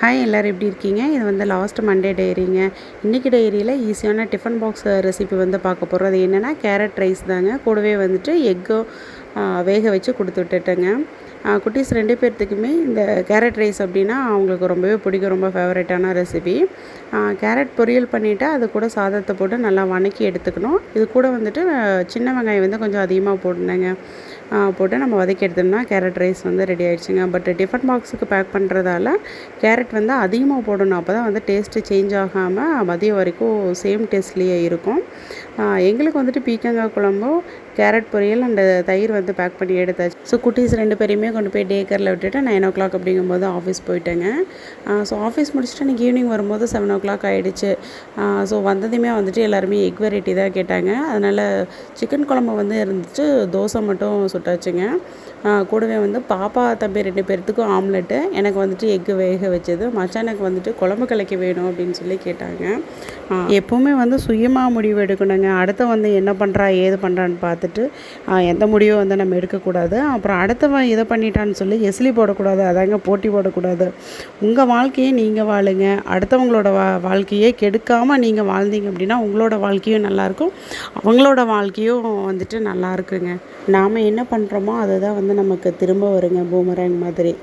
Hi எல்லோரும் எப்படி இருக்கீங்க? இது வந்து லாஸ்ட் மண்டே டைரிங்க. இன்றைக்கி டைரியில் ஈஸியான டிஃபன் பாக்ஸ் ரெசிபி வந்து பார்க்க போகிறோம். அது என்னென்னா கேரட் ரைஸ் தாங்க. கூடவே வந்துட்டு எக்கும் வேக வச்சு கொடுத்து விட்டுட்டேங்க. குட்டீஸ் 2 பேர்த்துக்குமே இந்த கேரட் ரைஸ் அப்படின்னா அவங்களுக்கு ரொம்பவே பிடிக்கும். ரொம்ப ஃபேவரட்டான ரெசிபி. கேரட் பொரியல் பண்ணிவிட்டு அது கூட சாதத்தை போட்டு நல்லா வதக்கி எடுத்துக்கணும். இது கூட வந்துட்டு சின்ன வெங்காயம் வந்து கொஞ்சம் அதிகமாக போடணுங்க. போட்டு நம்ம வதக்கி எடுத்தோம்னா கேரட் ரைஸ் வந்து ரெடி ஆகிடுச்சுங்க. பட் டிஃபன் பாக்ஸுக்கு பேக் பண்ணுறதால கேரட் வந்து அதிகமாக போடணும். அப்போ தான் வந்து டேஸ்ட்டு சேஞ்ச் ஆகாமல் மதியம் வரைக்கும் சேம் டேஸ்ட்லேயே இருக்கும். எங்களுக்கு வந்துட்டு பீக்கங்காய் குழம்பும் கேரட் பொரியல் அண்ட் தயிர் வந்து பேக் பண்ணி எடுத்தாச்சு. ஸோ குட்டீஸ் 2 பேரையுமே கொண்டு போய் டே கேரில் விட்டுட்டு 9 o'clock அப்படிங்கும்போது ஆஃபீஸ் போயிட்டேங்க. ஸோ ஆஃபீஸ் முடிச்சுட்டு எனக்கு ஈவினிங் வரும்போது 7 o'clock ஆகிடுச்சு. ஸோ வந்ததுமே வந்துட்டு எல்லாருமே எக் வெரைட்டி தான் கேட்டாங்க. அதனால் சிக்கன் குழம்பு வந்து இருந்துச்சு, தோசை மட்டும் சுட்டாச்சுங்க. கூடவே வந்து பாப்பா தம்பி 2 பேர்த்துக்கும் ஆம்லெட்டு, எனக்கு வந்துட்டு எக்கு வேக வச்சது, மச்சானுக்கு வந்துட்டு குழம்பு கலக்கி வேணும் அப்படின்னு சொல்லி கேட்டாங்க. எப்போவுமே வந்து சுயமாக முடிவு எடுக்கணுங்க. அடுத்த வந்து என்ன பண்ணுறா ஏது பண்ணுறான்னு பார்த்துட்டு எந்த முடிவும் வந்து நம்ம எடுக்கக்கூடாது. அப்புறம் அடுத்தவன் இதை பண்ணிட்டான்னு சொல்லி எஸ்லி போடக்கூடாது. அதாங்க போட்டி போடக்கூடாது. உங்கள் வாழ்க்கையை நீங்கள் வாழுங்க. அடுத்தவங்களோட வாழ்க்கையை கெடுக்காமல் நீங்கள் வாழ்ந்தீங்க அப்படின்னா உங்களோட வாழ்க்கையும் நல்லாயிருக்கும், அவங்களோட வாழ்க்கையும் வந்துட்டு நல்லா இருக்குங்க. நாம் என்ன பண்ணுறோமோ அதுதான் வந்து நமக்கு திரும்ப வருங்க, பூமரேங் மாதிரி.